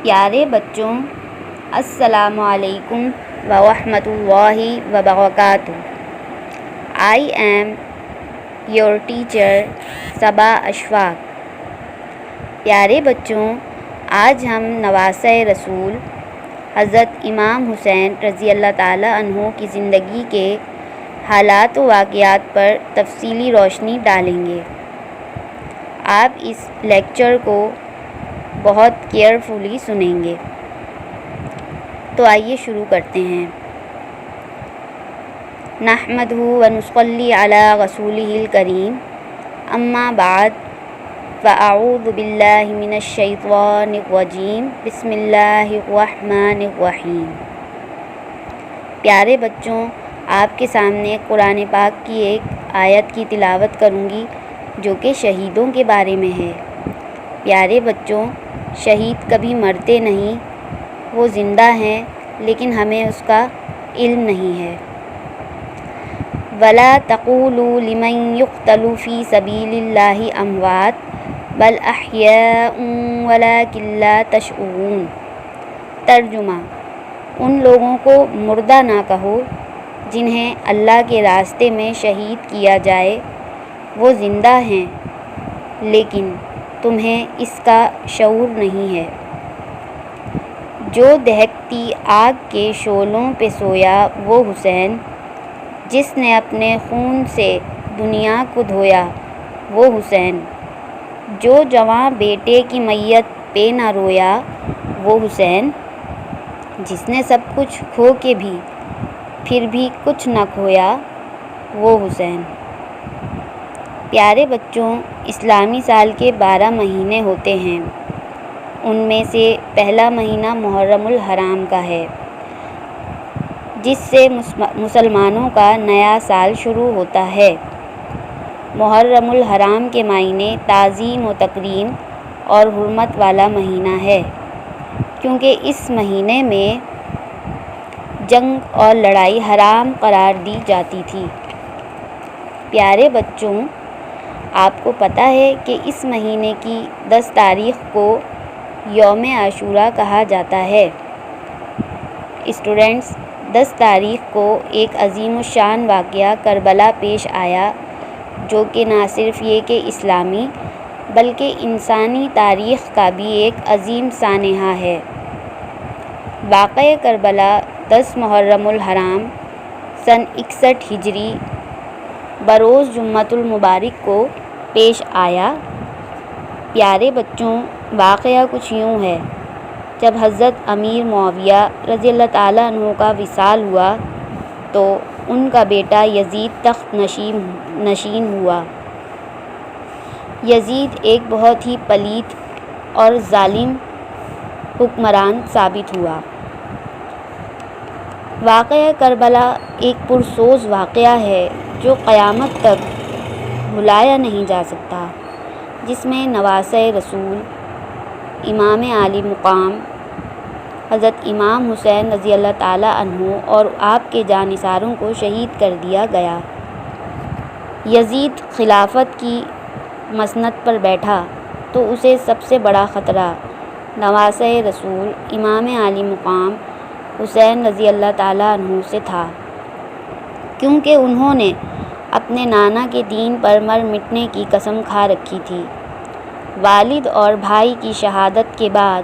پیارے بچوں، السلام علیکم ورحمۃ اللہ وبرکاتہ۔ I am your teacher صبا اشفاق۔ پیارے بچوں، آج ہم نواسۂ رسول حضرت امام حسین رضی اللہ تعالیٰ عنہ کی زندگی کے حالات و واقعات پر تفصیلی روشنی ڈالیں گے۔ آپ اس لیکچر کو بہت کیئرفلی سنیں گے۔ تو آئیے شروع کرتے ہیں۔ نحمدہ ونصلی علی رسولہ الکریم، اما بعد فاعوذ باللہ من الشیطان الرجیم، بسم اللہ الرحمن الرحیم۔ پیارے بچوں، آپ کے سامنے قرآن پاک کی ایک آیت کی تلاوت کروں گی جو کہ شہیدوں کے بارے میں ہے۔ پیارے بچوں، شہید کبھی مرتے نہیں، وہ زندہ ہیں لیکن ہمیں اس کا علم نہیں ہے۔ وَلَا تَقُولُوا لِمَن يُقْتَلُ فِي سَبِيلِ اللَّهِ أَمْوَاتٌ بَلْ أَحْيَاءٌ وَلَٰكِن لَّا تَشْعُرُونَ۔ ترجمہ: ان لوگوں کو مردہ نہ کہو جنہیں اللہ کے راستے میں شہید کیا جائے، وہ زندہ ہیں لیکن تمہیں اس کا شعور نہیں ہے۔ جو دہکتی آگ کے شعلوں پہ سویا وہ حسین، جس نے اپنے خون سے دنیا کو دھویا وہ حسین، جو جواں بیٹے کی میت پہ نہ رویا وہ حسین، جس نے سب کچھ کھو کے بھی پھر بھی کچھ نہ کھویا وہ حسین۔ پیارے بچوں، اسلامی سال کے 12 مہینے ہوتے ہیں۔ ان میں سے پہلا مہینہ محرم الحرام کا ہے، جس سے مسلمانوں کا نیا سال شروع ہوتا ہے۔ محرم الحرام کے معنی تعظیم و تکریم اور حرمت والا مہینہ ہے، کیونکہ اس مہینے میں جنگ اور لڑائی حرام قرار دی جاتی تھی۔ پیارے بچوں، آپ کو پتہ ہے کہ اس مہینے کی 10 تاریخ کو یوم عاشوراء کہا جاتا ہے۔ اسٹوڈنٹس، 10 تاریخ کو ایک عظیم الشان واقعہ کربلا پیش آیا جو کہ نہ صرف یہ کہ اسلامی بلکہ انسانی تاریخ کا بھی ایک عظیم سانحہ ہے۔ واقعہ کربلا 10 محرم الحرام سن 61 ہجری بروز جمعۃ المبارک کو پیش آیا۔ پیارے بچوں، واقعہ کچھ یوں ہے۔ جب حضرت امیر معاویہ رضی اللہ تعالیٰ عنہ کا وصال ہوا تو ان کا بیٹا یزید تخت نشین ہوا۔ یزید ایک بہت ہی پلید اور ظالم حکمران ثابت ہوا۔ واقعہ کربلا ایک پرسوز واقعہ ہے جو قیامت تک بھلایا نہیں جا سکتا، جس میں نواسۂ رسول امام عالی مقام حضرت امام حسین رضی اللہ تعالیٰ عنہ اور آپ کے جانثاروں کو شہید کر دیا گیا۔ یزید خلافت کی مسند پر بیٹھا تو اسے سب سے بڑا خطرہ نواسۂ رسول امام عالی مقام حسین رضی اللہ تعالیٰ عنہ سے تھا، کیونکہ انہوں نے اپنے نانا کے دین پر مر مٹنے کی قسم کھا رکھی تھی۔ والد اور بھائی کی شہادت کے بعد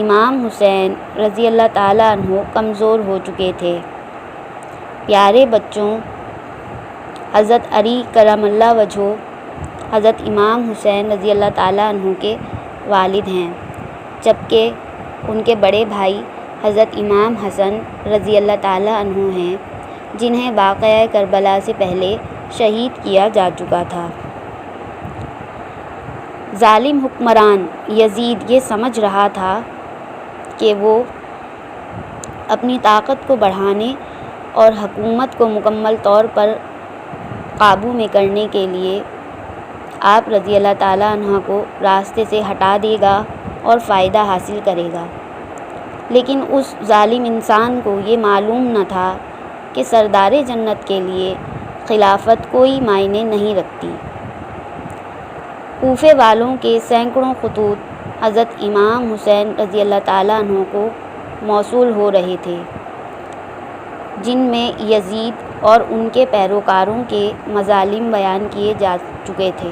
امام حسین رضی اللہ تعالیٰ عنہ کمزور ہو چکے تھے۔ پیارے بچوں، حضرت علی کرم اللہ وجہہ حضرت امام حسین رضی اللہ تعالیٰ عنہ کے والد ہیں، جبکہ ان کے بڑے بھائی حضرت امام حسن رضی اللہ تعالیٰ عنہ ہیں، جنہیں واقعہ کربلا سے پہلے شہید کیا جا چکا تھا۔ ظالم حکمران یزید یہ سمجھ رہا تھا کہ وہ اپنی طاقت کو بڑھانے اور حکومت کو مکمل طور پر قابو میں کرنے کے لیے آپ رضی اللہ تعالیٰ عنہ کو راستے سے ہٹا دے گا اور فائدہ حاصل کرے گا، لیکن اس ظالم انسان کو یہ معلوم نہ تھا کہ سردار جنت کے لیے خلافت کوئی معنی نہیں رکھتی۔ کوفے والوں کے سینکڑوں خطوط حضرت امام حسین رضی اللہ تعالیٰ عنہ کو موصول ہو رہے تھے، جن میں یزید اور ان کے پیروکاروں کے مظالم بیان کیے جا چکے تھے۔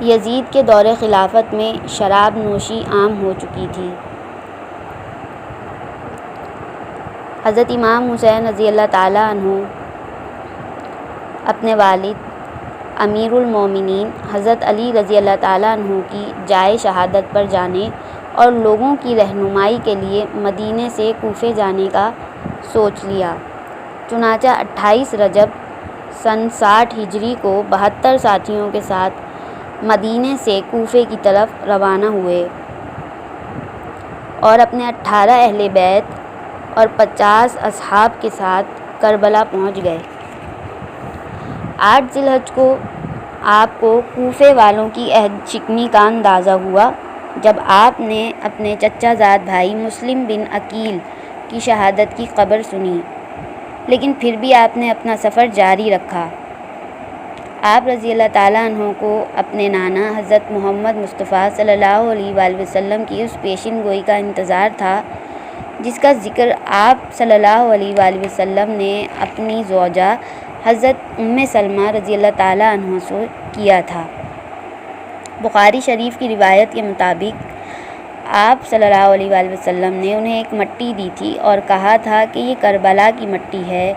یزید کے دور خلافت میں شراب نوشی عام ہو چکی تھی۔ حضرت امام حسین رضی اللہ تعالیٰ عنہ اپنے والد امیر المومنین حضرت علی رضی اللہ تعالیٰ عنہ کی جائے شہادت پر جانے اور لوگوں کی رہنمائی کے لیے مدینے سے کوفے جانے کا سوچ لیا۔ چنانچہ 28 رجب سن 60 ہجری کو 72 ساتھیوں کے ساتھ مدینے سے کوفے کی طرف روانہ ہوئے اور اپنے 18 اہل بیت اور 50 اصحاب کے ساتھ کربلا پہنچ گئے۔ 8 ذی الحجہ کو آپ کو کوفے والوں کی عہد شکنی کا اندازہ ہوا جب آپ نے اپنے چچا زاد بھائی مسلم بن عقیل کی شہادت کی خبر سنی، لیکن پھر بھی آپ نے اپنا سفر جاری رکھا۔ آپ رضی اللہ تعالیٰ عنہ کو اپنے نانا حضرت محمد مصطفیٰ صلی اللہ علیہ وآلہ وسلم کی اس پیشن گوئی کا انتظار تھا جس کا ذکر آپ صلی اللہ علیہ وآلہ وسلم نے اپنی زوجہ حضرت سلمہ رضی اللہ تعالیٰ عنہ سے کیا تھا۔ بخاری شریف کی روایت کے مطابق آپ صلی اللہ علیہ وآلہ وسلم نے انہیں ایک مٹی دی تھی اور کہا تھا کہ یہ کربلا کی مٹی ہے،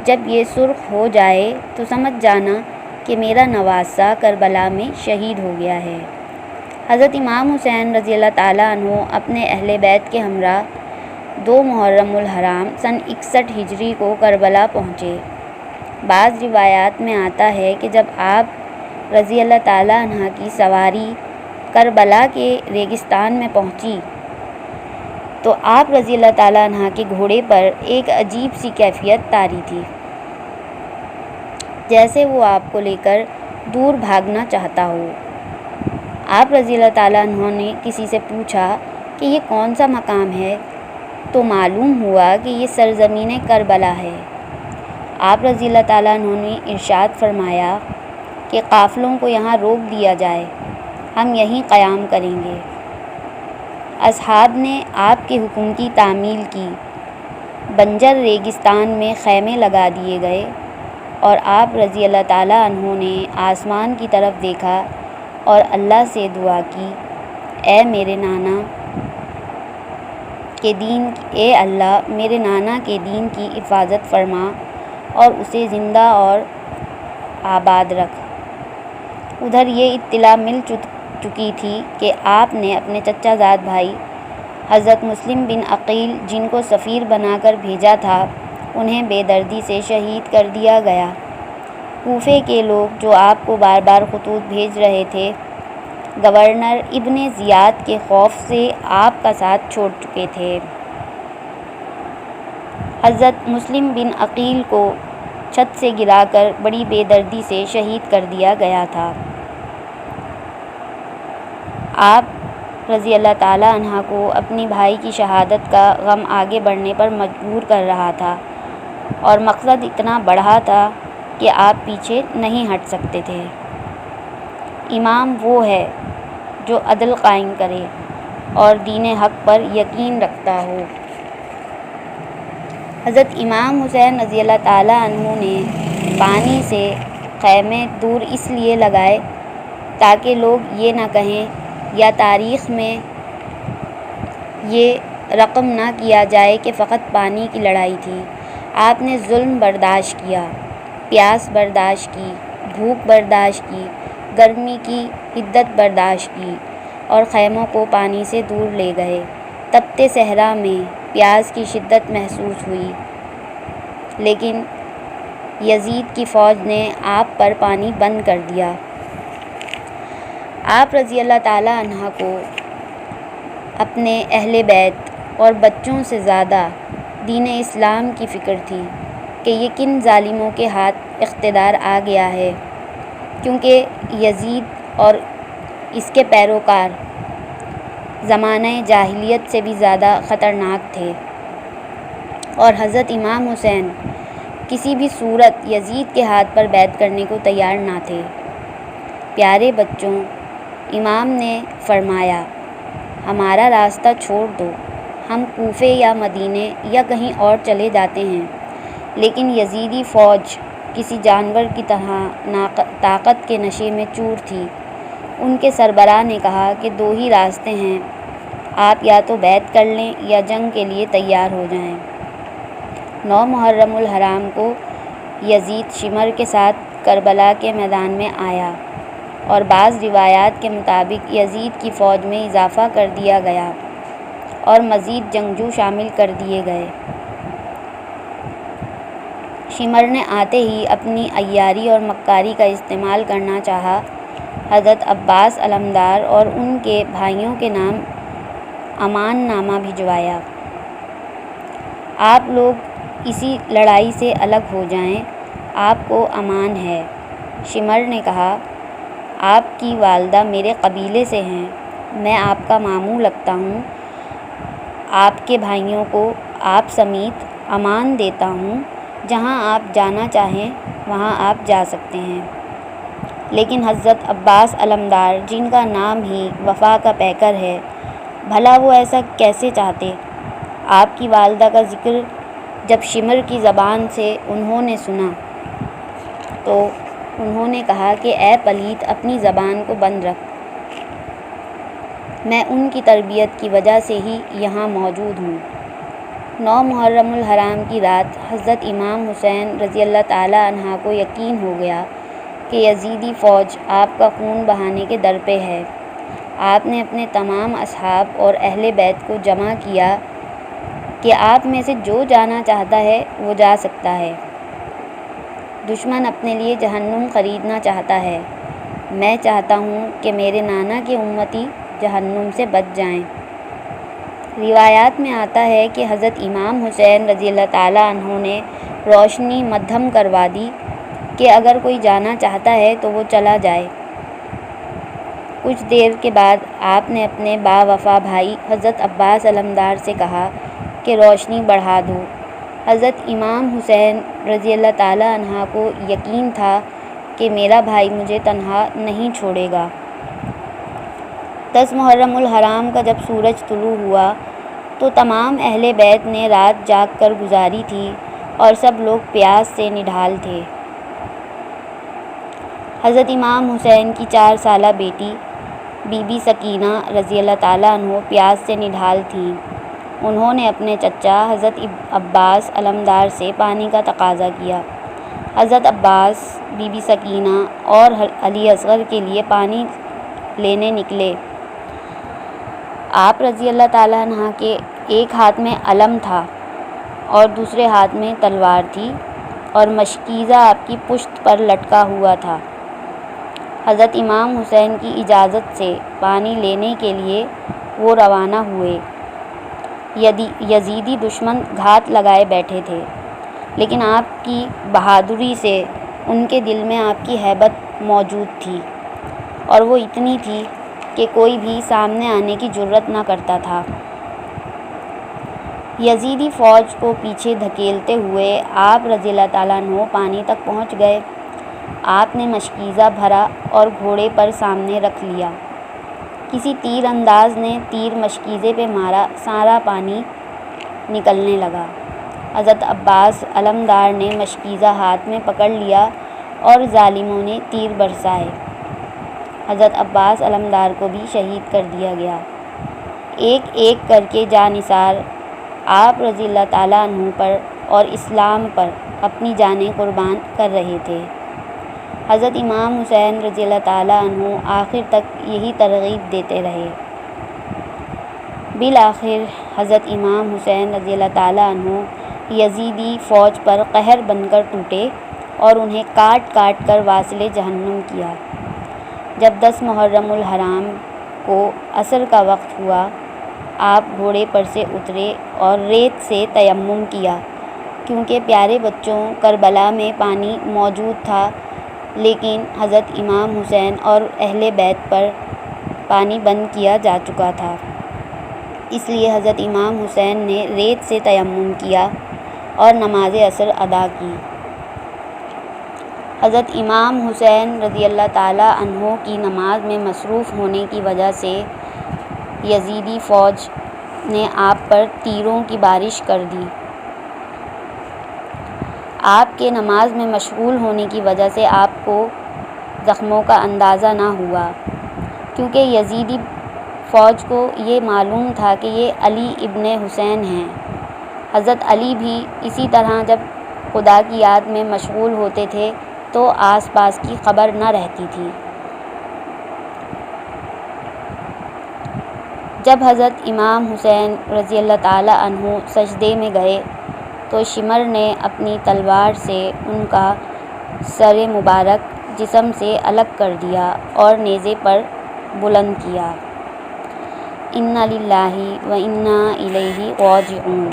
جب یہ سرخ ہو جائے تو سمجھ جانا کہ میرا نواسہ کربلا میں شہید ہو گیا ہے۔ حضرت امام حسین رضی اللہ تعالیٰ عنہ اپنے اہل بیت کے ہمراہ 2 محرم الحرام سن 61 ہجری کو کربلا پہنچے۔ بعض روایات میں آتا ہے کہ جب آپ رضی اللہ تعالیٰ عنہ کی سواری کربلا کے ریگستان میں پہنچی تو آپ رضی اللہ تعالیٰ عنہ کے گھوڑے پر ایک عجیب سی کیفیت طاری تھی، جیسے وہ آپ کو لے کر دور بھاگنا چاہتا ہو۔ آپ رضی اللہ تعالیٰ عنہ نے کسی سے پوچھا کہ یہ کون سا مقام ہے، تو معلوم ہوا کہ یہ سرزمین کربلا ہے۔ آپ رضی اللہ تعالیٰ عنہ نے ارشاد فرمایا کہ قافلوں کو یہاں روک دیا جائے، ہم یہیں قیام کریں گے۔ اصحاب نے آپ کے حکم کی تعمیل کی، بنجر ریگستان میں خیمے لگا دیے گئے اور آپ رضی اللہ تعالیٰ عنہ نے آسمان کی طرف دیکھا اور اللہ سے دعا کی، اے میرے نانا کے دین، اے اللہ میرے نانا کے دین کی حفاظت فرما اور اسے زندہ اور آباد رکھ۔ ادھر یہ اطلاع مل چکی تھی کہ آپ نے اپنے چچا زاد بھائی حضرت مسلم بن عقیل جن کو سفیر بنا کر بھیجا تھا، انہیں بے دردی سے شہید کر دیا گیا۔ کوفے کے لوگ جو آپ کو بار بار خطوط بھیج رہے تھے، گورنر ابن زیاد کے خوف سے آپ کا ساتھ چھوڑ چکے تھے۔ حضرت مسلم بن عقیل کو چھت سے گرا کر بڑی بے دردی سے شہید کر دیا گیا تھا۔ آپ رضی اللہ تعالیٰ عنہ کو اپنی بھائی کی شہادت کا غم آگے بڑھنے پر مجبور کر رہا تھا اور مقصد اتنا بڑا تھا کہ آپ پیچھے نہیں ہٹ سکتے تھے۔ امام وہ ہے جو عدل قائم کرے اور دین حق پر یقین رکھتا ہو۔ حضرت امام حسین رضی اللہ تعالیٰ عنہ نے پانی سے خیمے دور اس لیے لگائے تاکہ لوگ یہ نہ کہیں یا تاریخ میں یہ رقم نہ کیا جائے کہ فقط پانی کی لڑائی تھی۔ آپ نے ظلم برداشت کیا، پیاس برداشت کی، بھوک برداشت کی، گرمی کی حدت برداشت کی اور خیموں کو پانی سے دور لے گئے۔ تپتے صحرا میں پیاس کی شدت محسوس ہوئی، لیکن یزید کی فوج نے آپ پر پانی بند کر دیا۔ آپ رضی اللہ تعالیٰ عنہ کو اپنے اہل بیت اور بچوں سے زیادہ دین اسلام کی فکر تھی کہ یہ کن ظالموں کے ہاتھ اقتدار آ گیا ہے، کیونکہ یزید اور اس کے پیروکار زمانہ جاہلیت سے بھی زیادہ خطرناک تھے، اور حضرت امام حسین کسی بھی صورت یزید کے ہاتھ پر بیعت کرنے کو تیار نہ تھے۔ پیارے بچوں، امام نے فرمایا ہمارا راستہ چھوڑ دو، ہم کوفے یا مدینے یا کہیں اور چلے جاتے ہیں۔ لیکن یزیدی فوج کسی جانور کی طرح طاقت کے نشے میں چور تھی۔ ان کے سربراہ نے کہا کہ دو ہی راستے ہیں، آپ یا تو بیعت کر لیں یا جنگ کے لیے تیار ہو جائیں۔ 9 محرم الحرام کو یزید شمر کے ساتھ کربلا کے میدان میں آیا اور بعض روایات کے مطابق یزید کی فوج میں اضافہ کر دیا گیا اور مزید جنگجو شامل کر دیے گئے۔ شمر نے آتے ہی اپنی عیاری اور مکاری کا استعمال کرنا چاہا۔ حضرت عباس علمدار اور ان کے بھائیوں کے نام امان نامہ بھجوایا، آپ لوگ اسی لڑائی سے الگ ہو جائیں، آپ کو امان ہے۔ شمر نے کہا آپ کی والدہ میرے قبیلے سے ہیں، میں آپ کا ماموں لگتا ہوں، آپ کے بھائیوں کو آپ سمیت امان دیتا ہوں، جہاں آپ جانا چاہیں وہاں آپ جا سکتے ہیں۔ لیکن حضرت عباس علمدار، جن کا نام ہی وفا کا پیکر ہے، بھلا وہ ایسا کیسے چاہتے؟ آپ کی والدہ کا ذکر جب شمر کی زبان سے انہوں نے سنا تو انہوں نے کہا کہ اے پلیت، اپنی زبان کو بند رکھ، میں ان کی تربیت کی وجہ سے ہی یہاں موجود ہوں۔ 9 محرم الحرام کی رات حضرت امام حسین رضی اللہ تعالیٰ عنہ کو یقین ہو گیا کہ یزیدی فوج آپ کا خون بہانے کے در پہ ہے۔ آپ نے اپنے تمام اصحاب اور اہل بیت کو جمع کیا کہ آپ میں سے جو جانا چاہتا ہے وہ جا سکتا ہے۔ دشمن اپنے لیے جہنم خریدنا چاہتا ہے، میں چاہتا ہوں کہ میرے نانا کے امتی جہنم سے بچ جائیں۔ روایات میں آتا ہے کہ حضرت امام حسین رضی اللہ تعالیٰ عنہ نے روشنی مدھم کروا دی کہ اگر کوئی جانا چاہتا ہے تو وہ چلا جائے۔ کچھ دیر کے بعد آپ نے اپنے باوفا بھائی حضرت عباس علمدار سے کہا کہ روشنی بڑھا دو۔ حضرت امام حسین رضی اللہ تعالیٰ عنہ کو یقین تھا کہ میرا بھائی مجھے تنہا نہیں چھوڑے گا۔ 10 محرم الحرام کا جب سورج طلوع ہوا تو تمام اہل بیت نے رات جاگ کر گزاری تھی اور سب لوگ پیاس سے نڈھال تھے۔ حضرت امام حسین کی 4 سالہ بیٹی بی بی سکینہ رضی اللہ تعالیٰ عنہ پیاس سے نڈھال تھیں۔ انہوں نے اپنے چچا حضرت عباس علمدار سے پانی کا تقاضا کیا۔ حضرت عباس، بی بی سکینہ اور علی اصغر کے لیے پانی لینے نکلے۔ آپ رضی اللہ تعالیٰ عنہ کے ایک ہاتھ میں علم تھا اور دوسرے ہاتھ میں تلوار تھی اور مشکیزہ آپ کی پشت پر لٹکا ہوا تھا۔ حضرت امام حسین کی اجازت سے پانی لینے کے لیے وہ روانہ ہوئے۔ یزیدی دشمن گھات لگائے بیٹھے تھے، لیکن آپ کی بہادری سے ان کے دل میں آپ کی ہیبت موجود تھی، اور وہ اتنی تھی کہ کوئی بھی سامنے آنے کی جرأت نہ کرتا تھا۔ یزیدی فوج کو پیچھے دھکیلتے ہوئے آپ رضی اللہ تعالیٰ عنہ پانی تک پہنچ گئے۔ آپ نے مشکیزہ بھرا اور گھوڑے پر سامنے رکھ لیا۔ کسی تیر انداز نے تیر مشکیزے پہ مارا، سارا پانی نکلنے لگا۔ حضرت عباس علمدار نے مشکیزہ ہاتھ میں پکڑ لیا اور ظالموں نے تیر برسائے۔ حضرت عباس علمدار کو بھی شہید کر دیا گیا۔ ایک ایک کر کے جانثار آپ رضی اللہ تعالیٰ عنہ پر اور اسلام پر اپنی جانیں قربان کر رہے تھے۔ حضرت امام حسین رضی اللہ تعالیٰ عنہ آخر تک یہی ترغیب دیتے رہے۔ بالآخر حضرت امام حسین رضی اللہ تعالیٰ عنہ یزیدی فوج پر قہر بن کر ٹوٹے اور انہیں کاٹ کاٹ کر واصل جہنم کیا۔ جب 10 محرم الحرام کو عصر کا وقت ہوا، آپ گھوڑے پر سے اترے اور ریت سے تیمم کیا، کیونکہ پیارے بچوں کربلا میں پانی موجود تھا، لیکن حضرت امام حسین اور اہل بیت پر پانی بند کیا جا چکا تھا۔ اس لیے حضرت امام حسین نے ریت سے تیمم کیا اور نماز عصر ادا کی۔ حضرت امام حسین رضی اللہ تعالیٰ عنہ کی نماز میں مصروف ہونے کی وجہ سے یزیدی فوج نے آپ پر تیروں کی بارش کر دی۔ آپ کے نماز میں مشغول ہونے کی وجہ سے آپ کو زخموں کا اندازہ نہ ہوا، کیونکہ یزیدی فوج کو یہ معلوم تھا کہ یہ علی ابن حسین ہیں۔ حضرت علی بھی اسی طرح جب خدا کی یاد میں مشغول ہوتے تھے تو آس پاس کی خبر نہ رہتی تھی۔ جب حضرت امام حسین رضی اللہ تعالیٰ عنہ سجدے میں گئے تو شمر نے اپنی تلوار سے ان کا سر مبارک جسم سے الگ کر دیا اور نیزے پر بلند کیا۔ انا للہ و انا الیہ راجعون۔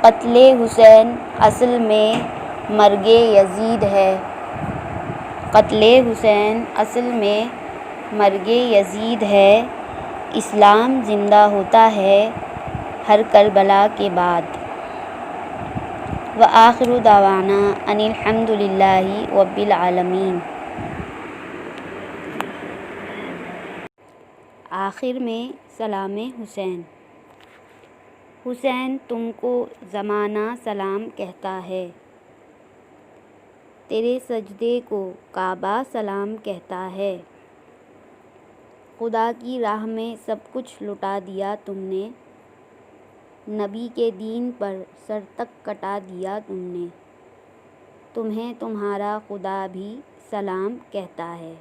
قتل حسین اصل میں مرگ یزید ہے۔ قتل حسین اصل میں مرگ یزید ہے۔ اسلام زندہ ہوتا ہے ہر کربلا کے بعد۔ وآخر دعوانا ان الحمد للہ رب العالمین۔ آخر میں سلام حسین۔ حسین تم کو زمانہ سلام کہتا ہے، تیرے سجدے کو کعبہ سلام کہتا ہے۔ خدا کی راہ میں سب کچھ لٹا دیا تم نے، نبی کے دین پر سر تک کٹا دیا تم نے، تمہیں تمہارا خدا بھی سلام کہتا ہے۔